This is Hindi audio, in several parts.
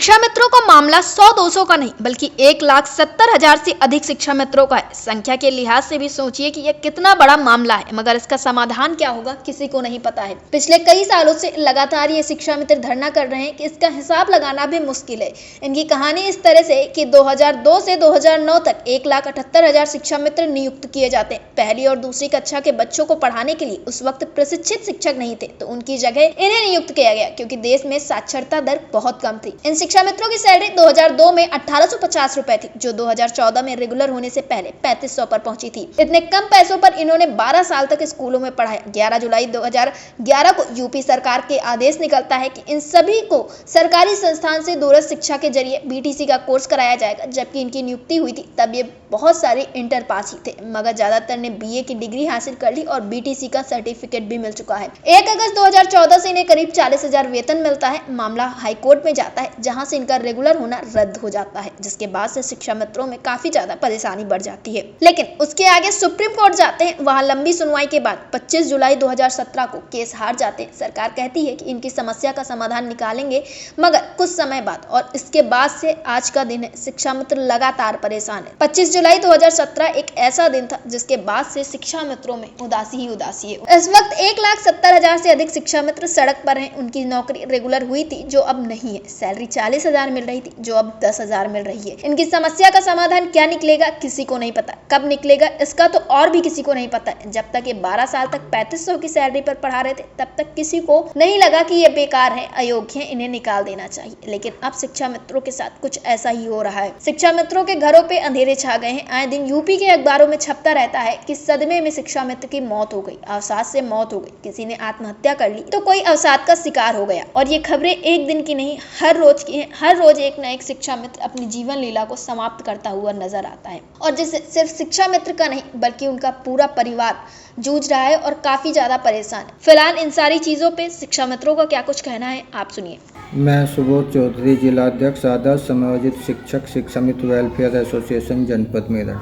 शिक्षा मित्रों का मामला 100-200 का नहीं बल्कि 1,70,000 से अधिक शिक्षा मित्रों का है। संख्या के लिहाज से भी सोचिए कि यह कितना बड़ा मामला है, मगर इसका समाधान क्या होगा किसी को नहीं पता है। पिछले कई सालों से लगातार ये शिक्षा मित्र धरना कर रहे हैं कि इसका हिसाब लगाना भी मुश्किल है। इनकी कहानी इस तरह से कि 2002 से 2009 तक 1,78,000 शिक्षा मित्र नियुक्त किए जाते हैं। पहली और दूसरी कक्षा के बच्चों को पढ़ाने के लिए उस वक्त प्रशिक्षित शिक्षक नहीं थे, तो उनकी जगह इन्हें नियुक्त किया गया क्योंकि देश में साक्षरता दर बहुत कम थी। इन शिक्षा मित्रों की सैलरी 2002 में 1850 रुपए थी, जो 2014 में रेगुलर होने से पहले 3500 पर पहुंची थी। इतने कम पैसों पर इन्होंने 12 साल तक स्कूलों में पढ़ाया। 11 जुलाई 2011 को यूपी सरकार के आदेश निकलता है कि इन सभी को सरकारी संस्थान से दूरस्थ शिक्षा के जरिए बीटीसी का कोर्स कराया जाएगा। जबकि इनकी नियुक्ति हुई थी तब ये बहुत सारे इंटर पास ही थे, मगर ज्यादातर ने बीए की डिग्री हासिल कर ली और बीटीसी का सर्टिफिकेट भी मिल चुका है। 1 अगस्त 2014 से इन्हें करीब 40,000 वेतन मिलता है। मामला हाईकोर्ट में जाता है, जहां से इनका रेगुलर होना रद्द हो जाता है, जिसके बाद से शिक्षा मित्रों में काफी ज्यादा परेशानी बढ़ जाती है। लेकिन उसके आगे सुप्रीम कोर्ट जाते हैं। वहां लंबी सुनवाई के बाद 25 जुलाई 2017 को केस हार जाते हैं। सरकार कहती है कि इनकी समस्या का समाधान निकालेंगे, मगर कुछ समय बाद और इसके बाद से आज का दिन है, शिक्षा मित्र लगातार परेशान है। 25 जुलाई 2017 एक ऐसा दिन था जिसके बाद से शिक्षा मित्रों में उदासी ही उदासी है। इस वक्त 1,70,000 से अधिक शिक्षा मित्र सड़क पर हैं। उनकी नौकरी रेगुलर हुई थी, जो अब नहीं है। सैलरी 40,000 मिल रही थी, जो अब 10,000 मिल रही है। इनकी समस्या का समाधान क्या निकलेगा किसी को नहीं पता। कब निकलेगा इसका तो और भी किसी को नहीं पता है। जब तक ये 12 साल तक 3500 की सैलरी पर पढ़ा रहे थे, तब तक किसी को नहीं लगा कि ये बेकार है, अयोग्य है, इन्हें निकाल देना चाहिए। लेकिन अब शिक्षा मित्रों के साथ कुछ ऐसा ही हो रहा है। शिक्षा मित्रों के घरों पे अंधेरे छा गए हैं। आए दिन यूपी के अखबारों में छपता रहता है कि सदमे में शिक्षा मित्र की मौत हो गई, अवसाद से मौत हो गई, किसी ने आत्महत्या कर ली, तो कोई अवसाद का शिकार हो गया। और ये खबरें एक दिन की नहीं, हर रोज की हैं। हर रोज एक न एक शिक्षा मित्र अपनी जीवन लीला को समाप्त करता हुआ नजर आता है, और जिससे सिर्फ शिक्षा मित्र का नहीं बल्कि उनका पूरा परिवार जूझ रहा है और काफी ज्यादा परेशान है। फिलहाल इन सारी चीजों पे शिक्षा मित्रों का क्या कुछ कहना है, आप सुनिए। मैं सुबोध चौधरी, जिलाध्यक्ष आदर्श समायोजित शिक्षक शिक्षा मित्र वेलफेयर एसोसिएशन जनपद मेरठ।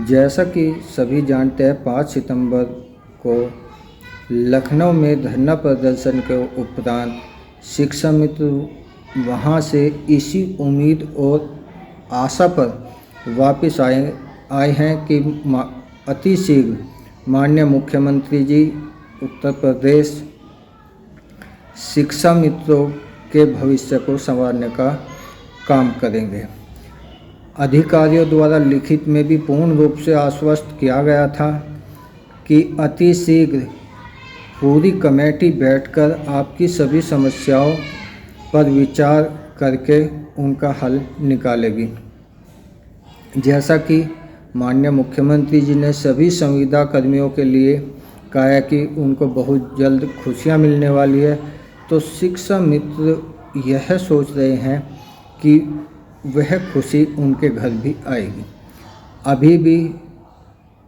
जैसा कि सभी जानते हैं, 5 सितंबर को लखनऊ में धरना प्रदर्शन के उपरांत शिक्षा मित्र वहां से इसी उम्मीद और आशा पर वापस आए हैं कि अति शीघ्र माननीय मुख्यमंत्री जी उत्तर प्रदेश शिक्षा मित्रों के भविष्य को संवारने का काम करेंगे। अधिकारियों द्वारा लिखित में भी पूर्ण रूप से आश्वस्त किया गया था कि अति शीघ्र पूरी कमेटी बैठकर आपकी सभी समस्याओं पर विचार करके उनका हल निकालेगी। जैसा कि माननीय मुख्यमंत्री जी ने सभी संविदा कर्मियों के लिए कहा है कि उनको बहुत जल्द खुशियां मिलने वाली है, तो शिक्षा मित्र यह सोच रहे हैं कि वह खुशी उनके घर भी आएगी। अभी भी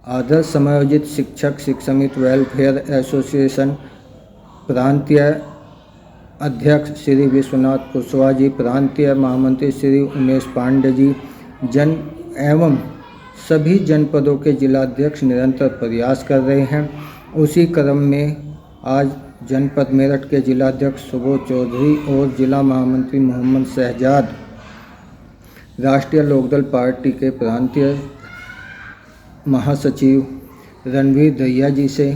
आदर्श समायोजित शिक्षक शिक्षा मित्र वेलफेयर एसोसिएशन प्रांतीय अध्यक्ष श्री विश्वनाथ कुशवाहा जी, प्रांतीय महामंत्री श्री उमेश पांडे जी, एवं सभी जनपदों के जिलाध्यक्ष निरंतर प्रयास कर रहे हैं। उसी क्रम में आज जनपद मेरठ के जिलाध्यक्ष सुबोध चौधरी और जिला महामंत्री मोहम्मद शहजाद राष्ट्रीय लोकदल पार्टी के प्रांतीय महासचिव रणवीर दहिया जी से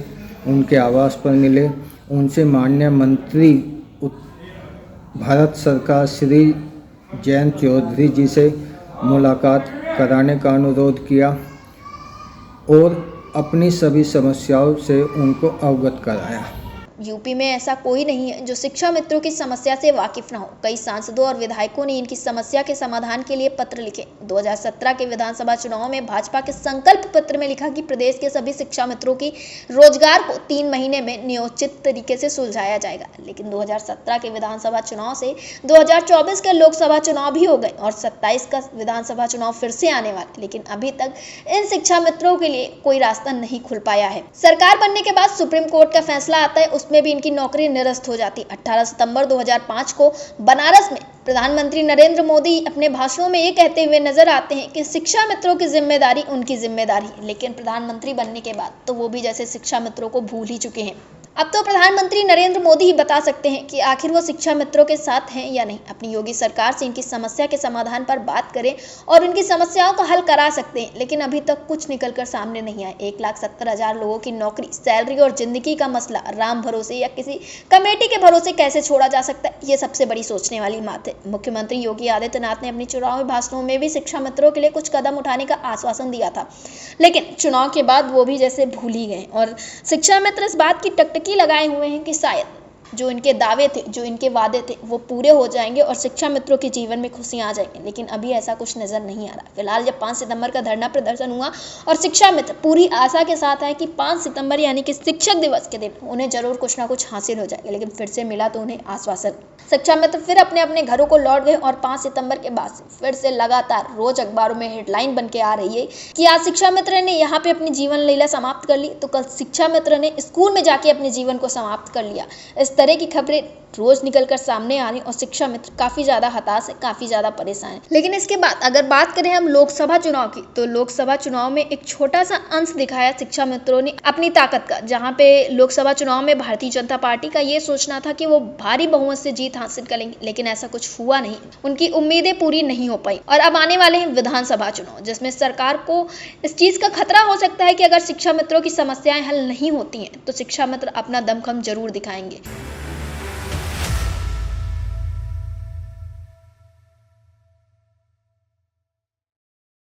उनके आवास पर मिले। उनसे माननीय मंत्री भारत सरकार श्री जयंत चौधरी जी से मुलाकात कराने का अनुरोध किया और अपनी सभी समस्याओं से उनको अवगत कराया। यूपी में ऐसा कोई नहीं है जो शिक्षा मित्रों की समस्या से वाकिफ न हो। कई सांसदों और विधायकों ने इनकी समस्या के समाधान के लिए पत्र लिखे। 2017 के विधानसभा चुनाव में भाजपा के संकल्प पत्र में लिखा कि प्रदेश के सभी शिक्षा मित्रों की रोजगार को 3 महीने में नियोजित तरीके से सुलझाया जाएगा। लेकिन 2017 के विधानसभा चुनाव से 2024 के लोकसभा चुनाव भी हो गए और 27 का विधानसभा चुनाव फिर से आने वाले, लेकिन अभी तक इन शिक्षा मित्रों के लिए कोई रास्ता नहीं खुल पाया है। सरकार बनने के बाद सुप्रीम कोर्ट का फैसला आता है, में भी इनकी नौकरी निरस्त हो जाती। 18 सितंबर 2005 को बनारस में प्रधानमंत्री नरेंद्र मोदी अपने भाषणों में ये कहते हुए नजर आते हैं कि शिक्षा मित्रों की जिम्मेदारी उनकी जिम्मेदारी है। लेकिन प्रधानमंत्री बनने के बाद तो वो भी जैसे शिक्षा मित्रों को भूल ही चुके हैं। अब तो प्रधानमंत्री नरेंद्र मोदी ही बता सकते हैं कि आखिर वो शिक्षा मित्रों के साथ हैं या नहीं। अपनी योगी सरकार से इनकी समस्या के समाधान पर बात करें और उनकी समस्याओं का हल करा सकते हैं, लेकिन अभी तक कुछ निकलकर सामने नहीं आया। 1,70,000 लोगों की नौकरी, सैलरी और जिंदगी का मसला राम भरोसे या किसी कमेटी के भरोसे कैसे छोड़ा जा सकता है, ये सबसे बड़ी सोचने वाली बात है। मुख्यमंत्री योगी आदित्यनाथ ने अपनी चुनावी भाषणों में भी शिक्षा मित्रों के लिए कुछ कदम उठाने का आश्वासन दिया था, लेकिन चुनाव के बाद वो भी जैसे भूल ही गए और शिक्षा मित्र इस बात की टकटकी लगाए हुए हैं कि शायद जो इनके दावे थे, जो इनके वादे थे, वो पूरे हो जाएंगे और शिक्षा मित्रों के जीवन में खुशियां आ जाएंगी, लेकिन अभी ऐसा कुछ नजर नहीं आ रहा। फिलहाल जब 5 सितंबर का धरना प्रदर्शन हुआ और शिक्षा मित्र पूरी आशा के साथ आए कि 5 सितंबर यानी कि शिक्षक दिवस के दिन उन्हें जरूर कुछ ना कुछ हासिल हो जाएगा, लेकिन फिर से मिला तो उन्हें आश्वासन। शिक्षा मित्र फिर अपने अपने घरों को लौट गए और 5 सितंबर के बाद से फिर से लगातार रोज अखबारों में हेडलाइन बन के आ रही है कि आज शिक्षा मित्र ने यहाँ पे अपनी जीवन लीला समाप्त कर ली, तो कल शिक्षा मित्र ने स्कूल में जाके अपने जीवन को समाप्त कर लिया। इस तरह की खबरें रोज निकलकर सामने आ रही और शिक्षा मित्र काफी ज्यादा हताश है, काफी ज्यादा परेशान है। लेकिन इसके बाद अगर बात करें हम लोकसभा चुनाव की, तो लोकसभा चुनाव में एक छोटा सा अंश दिखाया शिक्षा मित्रों ने अपनी ताकत का, जहां पे लोकसभा चुनाव में भारतीय जनता पार्टी का ये सोचना था कि वो भारी बहुमत से जीत हासिल करेंगे, लेकिन ऐसा कुछ हुआ नहीं। उनकी उम्मीदें पूरी नहीं हो पाई और अब आने वाले हैं विधानसभा चुनाव, जिसमें सरकार को इस चीज का खतरा हो सकता है कि अगर शिक्षा मित्रों की समस्याएं हल नहीं होती हैं तो शिक्षा मित्र अपना दमखम जरूर दिखाएंगे।